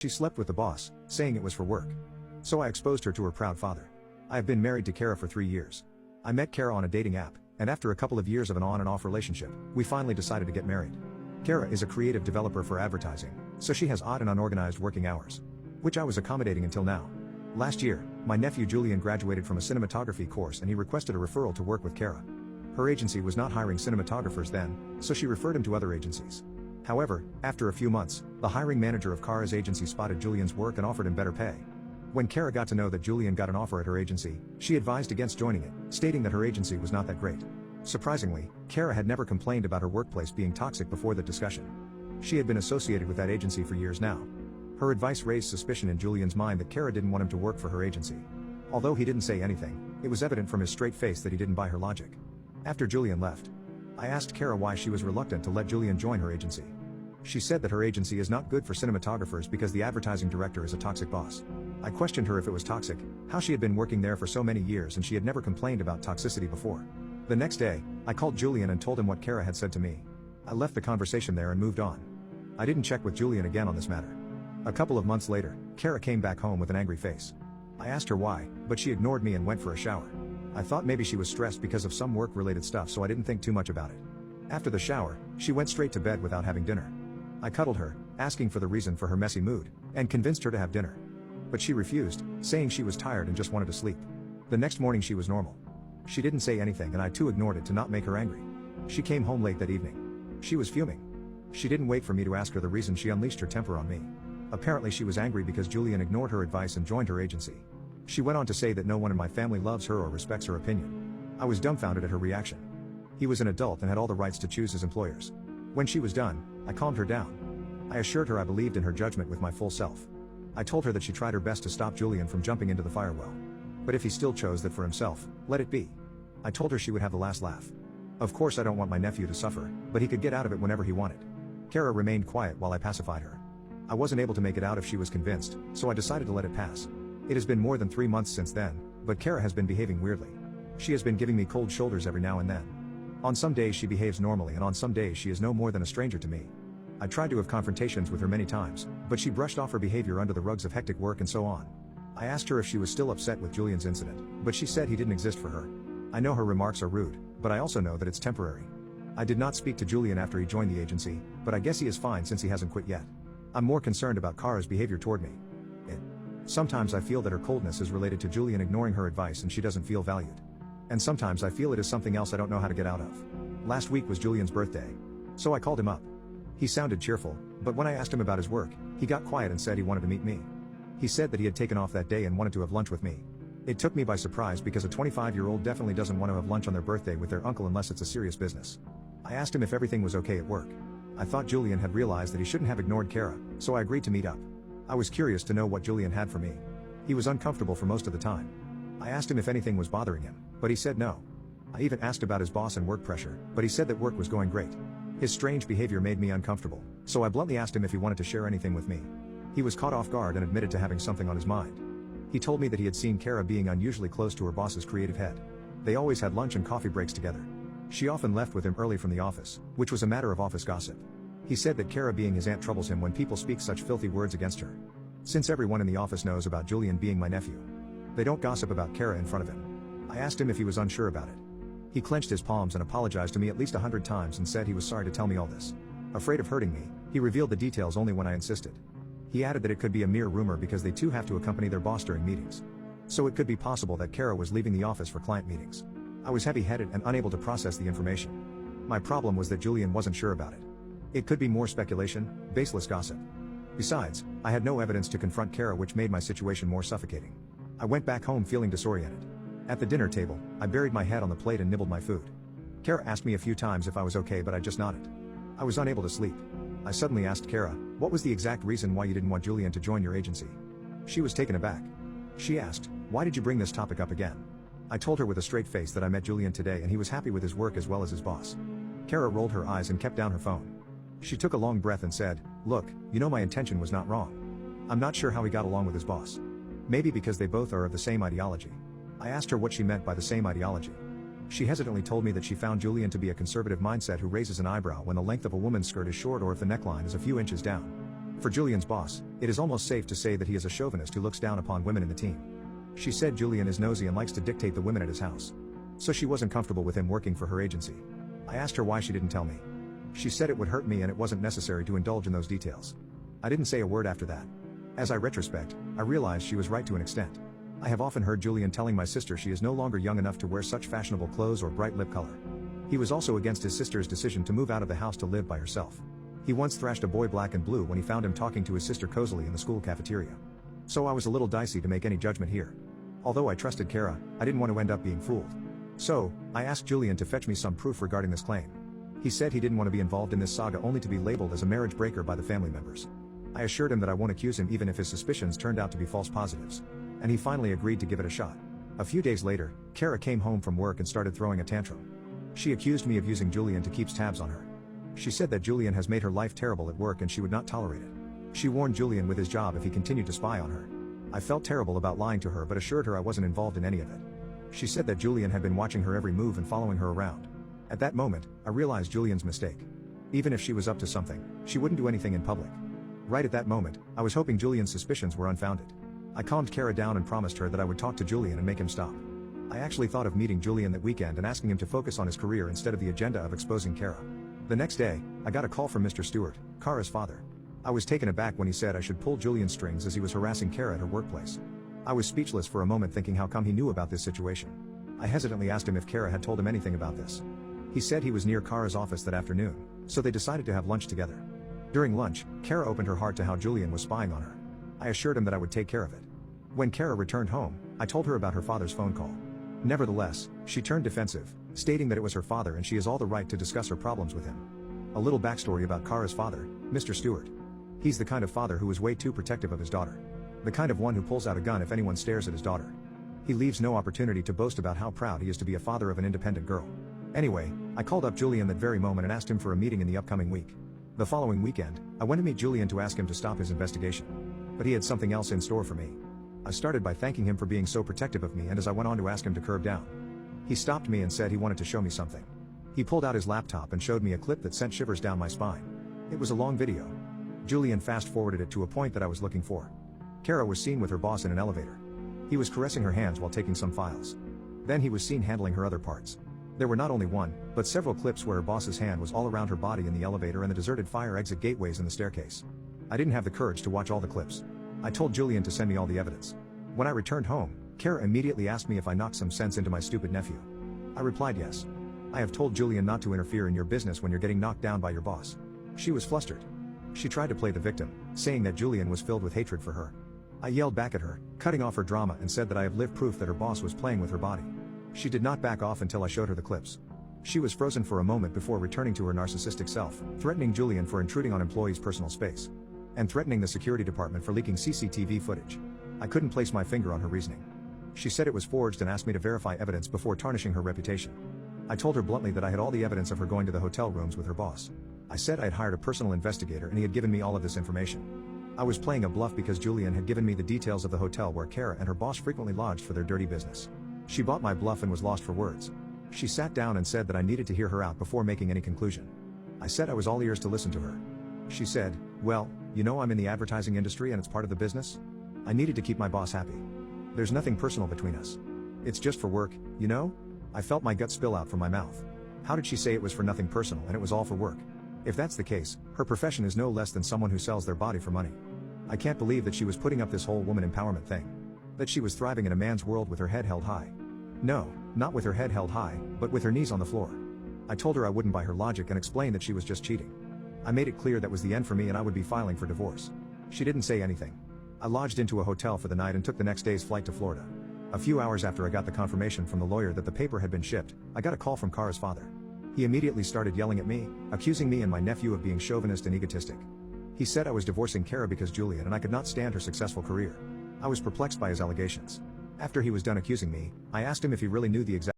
She slept with the boss, saying it was for work. So I exposed her to her proud father. I have been married to Kara for 3 years. I met Kara on a dating app, and after a couple of years of an on and off relationship, we finally decided to get married. Kara is a creative developer for advertising, so she has odd and unorganized working hours, which I was accommodating until now. Last year, my nephew Julian graduated from a cinematography course and he requested a referral to work with Kara. Her agency was not hiring cinematographers then, so she referred him to other agencies. However, after a few months, the hiring manager of Kara's agency spotted Julian's work and offered him better pay. When Kara got to know that Julian got an offer at her agency, she advised against joining it, stating that her agency was not that great. Surprisingly, Kara had never complained about her workplace being toxic before the discussion. She had been associated with that agency for years now. Her advice raised suspicion in Julian's mind that Kara didn't want him to work for her agency. Although he didn't say anything, it was evident from his straight face that he didn't buy her logic. After Julian left, I asked Kara why she was reluctant to let Julian join her agency. She said that her agency is not good for cinematographers because the advertising director is a toxic boss. I questioned her if it was toxic, how she had been working there for so many years and she had never complained about toxicity before. The next day, I called Julian and told him what Kara had said to me. I left the conversation there and moved on. I didn't check with Julian again on this matter. A couple of months later, Kara came back home with an angry face. I asked her why, but she ignored me and went for a shower. I thought maybe she was stressed because of some work-related stuff, so I didn't think too much about it. After the shower, she went straight to bed without having dinner. I cuddled her, asking for the reason for her messy mood, and convinced her to have dinner. But she refused, saying she was tired and just wanted to sleep. The next morning she was normal. She didn't say anything and I too ignored it to not make her angry. She came home late that evening. She was fuming. She didn't wait for me to ask her the reason she unleashed her temper on me. Apparently she was angry because Julian ignored her advice and joined her agency. She went on to say that no one in my family loves her or respects her opinion. I was dumbfounded at her reaction. He was an adult and had all the rights to choose his employers. When she was done, I calmed her down. I assured her I believed in her judgment with my full self. I told her that she tried her best to stop Julian from jumping into the fire well. But if he still chose that for himself, let it be. I told her she would have the last laugh. Of course I don't want my nephew to suffer, but he could get out of it whenever he wanted. Kara remained quiet while I pacified her. I wasn't able to make it out if she was convinced, so I decided to let it pass. It has been more than 3 months since then, but Kara has been behaving weirdly. She has been giving me cold shoulders every now and then. On some days she behaves normally and on some days she is no more than a stranger to me. I tried to have confrontations with her many times, but she brushed off her behavior under the rugs of hectic work and so on. I asked her if she was still upset with Julian's incident, but she said he didn't exist for her. I know her remarks are rude, but I also know that it's temporary. I did not speak to Julian after he joined the agency, but I guess he is fine since he hasn't quit yet. I'm more concerned about Kara's behavior toward me. Sometimes I feel that her coldness is related to Julian ignoring her advice and she doesn't feel valued. And sometimes I feel it is something else I don't know how to get out of. Last week was Julian's birthday. So I called him up. He sounded cheerful, but when I asked him about his work, he got quiet and said he wanted to meet me. He said that he had taken off that day and wanted to have lunch with me. It took me by surprise because a 25-year-old definitely doesn't want to have lunch on their birthday with their uncle unless it's a serious business. I asked him if everything was okay at work. I thought Julian had realized that he shouldn't have ignored Kara, so I agreed to meet up. I was curious to know what Julian had for me. He was uncomfortable for most of the time. I asked him if anything was bothering him, but he said no. I even asked about his boss and work pressure, but he said that work was going great. His strange behavior made me uncomfortable, so I bluntly asked him if he wanted to share anything with me. He was caught off guard and admitted to having something on his mind. He told me that he had seen Kara being unusually close to her boss's creative head. They always had lunch and coffee breaks together. She often left with him early from the office, which was a matter of office gossip. He said that Kara being his aunt troubles him when people speak such filthy words against her. Since everyone in the office knows about Julian being my nephew, they don't gossip about Kara in front of him. I asked him if he was unsure about it. He clenched his palms and apologized to me at least 100 times and said he was sorry to tell me all this. Afraid of hurting me, he revealed the details only when I insisted. He added that it could be a mere rumor because they too have to accompany their boss during meetings. So it could be possible that Kara was leaving the office for client meetings. I was heavy-headed and unable to process the information. My problem was that Julian wasn't sure about it. It could be more speculation, baseless gossip. Besides, I had no evidence to confront Kara, which made my situation more suffocating. I went back home feeling disoriented. At the dinner table, I buried my head on the plate and nibbled my food. Kara asked me a few times if I was okay, but I just nodded. I was unable to sleep. I suddenly asked Kara, what was the exact reason why you didn't want Julian to join your agency? She was taken aback. She asked, why did you bring this topic up again? I told her with a straight face that I met Julian today and he was happy with his work as well as his boss. Kara rolled her eyes and kept down her phone. She took a long breath and said, look, you know my intention was not wrong. I'm not sure how he got along with his boss. Maybe because they both are of the same ideology. I asked her what she meant by the same ideology. She hesitantly told me that she found Julian to be a conservative mindset who raises an eyebrow when the length of a woman's skirt is short or if the neckline is a few inches down. For Julian's boss, it is almost safe to say that he is a chauvinist who looks down upon women in the team. She said Julian is nosy and likes to dictate the women at his house. So she wasn't comfortable with him working for her agency. I asked her why she didn't tell me. She said it would hurt me and it wasn't necessary to indulge in those details. I didn't say a word after that. As I retrospect, I realized she was right to an extent. I have often heard Julian telling my sister she is no longer young enough to wear such fashionable clothes or bright lip color. He was also against his sister's decision to move out of the house to live by herself. He once thrashed a boy black and blue when he found him talking to his sister cozily in the school cafeteria. So I was a little dicey to make any judgment here. Although I trusted Kara, I didn't want to end up being fooled. So, I asked Julian to fetch me some proof regarding this claim. He said he didn't want to be involved in this saga only to be labeled as a marriage breaker by the family members. I assured him that I won't accuse him even if his suspicions turned out to be false positives. And he finally agreed to give it a shot. A few days later, Kara came home from work and started throwing a tantrum. She accused me of using Julian to keep tabs on her. She said that Julian has made her life terrible at work and she would not tolerate it. She warned Julian with his job if he continued to spy on her. I felt terrible about lying to her but assured her I wasn't involved in any of it. She said that Julian had been watching her every move and following her around. At that moment, I realized Julian's mistake. Even if she was up to something, she wouldn't do anything in public. Right at that moment, I was hoping Julian's suspicions were unfounded. I calmed Kara down and promised her that I would talk to Julian and make him stop. I actually thought of meeting Julian that weekend and asking him to focus on his career instead of the agenda of exposing Kara. The next day, I got a call from Mr. Stewart, Kara's father. I was taken aback when he said I should pull Julian's strings as he was harassing Kara at her workplace. I was speechless for a moment thinking how come he knew about this situation. I hesitantly asked him if Kara had told him anything about this. He said he was near Kara's office that afternoon, so they decided to have lunch together. During lunch, Kara opened her heart to how Julian was spying on her. I assured him that I would take care of it. When Kara returned home, I told her about her father's phone call. Nevertheless, she turned defensive, stating that it was her father and she has all the right to discuss her problems with him. A little backstory about Kara's father, Mr. Stewart. He's the kind of father who is way too protective of his daughter. The kind of one who pulls out a gun if anyone stares at his daughter. He leaves no opportunity to boast about how proud he is to be a father of an independent girl. Anyway, I called up Julian that very moment and asked him for a meeting in the upcoming week. The following weekend, I went to meet Julian to ask him to stop his investigation. But he had something else in store for me. I started by thanking him for being so protective of me and as I went on to ask him to curb down. He stopped me and said he wanted to show me something. He pulled out his laptop and showed me a clip that sent shivers down my spine. It was a long video. Julian fast-forwarded it to a point that I was looking for. Kara was seen with her boss in an elevator. He was caressing her hands while taking some files. Then he was seen handling her other parts. There were not only one, but several clips where her boss's hand was all around her body in the elevator and the deserted fire exit gateways in the staircase. I didn't have the courage to watch all the clips. I told Julian to send me all the evidence. When I returned home, Kara immediately asked me if I knocked some sense into my stupid nephew. I replied yes. I have told Julian not to interfere in your business when you're getting knocked down by your boss. She was flustered. She tried to play the victim, saying that Julian was filled with hatred for her. I yelled back at her, cutting off her drama and said that I have lived proof that her boss was playing with her body. She did not back off until I showed her the clips. She was frozen for a moment before returning to her narcissistic self, threatening Julian for intruding on employees' personal space. And threatening the security department for leaking CCTV footage. I couldn't place my finger on her reasoning. She said it was forged and asked me to verify evidence before tarnishing her reputation. I told her bluntly that I had all the evidence of her going to the hotel rooms with her boss. I said I had hired a personal investigator and he had given me all of this information. I was playing a bluff because Julian had given me the details of the hotel where Kara and her boss frequently lodged for their dirty business. She bought my bluff and was lost for words. She sat down and said that I needed to hear her out before making any conclusion. I said I was all ears to listen to her. She said, well, you know I'm in the advertising industry and it's part of the business. I needed to keep my boss happy. There's nothing personal between us. It's just for work, you know? I felt my gut spill out from my mouth. How did she say it was for nothing personal and it was all for work? If that's the case, her profession is no less than someone who sells their body for money. I can't believe that she was putting up this whole woman empowerment thing. That she was thriving in a man's world with her head held high. No, not with her head held high, but with her knees on the floor. I told her I wouldn't buy her logic and explained that she was just cheating. I made it clear that was the end for me and I would be filing for divorce. She didn't say anything. I lodged into a hotel for the night and took the next day's flight to Florida. A few hours after I got the confirmation from the lawyer that the paper had been shipped, I got a call from Kara's father. He immediately started yelling at me, accusing me and my nephew of being chauvinist and egotistic. He said I was divorcing Kara because Julian and I could not stand her successful career. I was perplexed by his allegations. After he was done accusing me, I asked him if he really knew the exact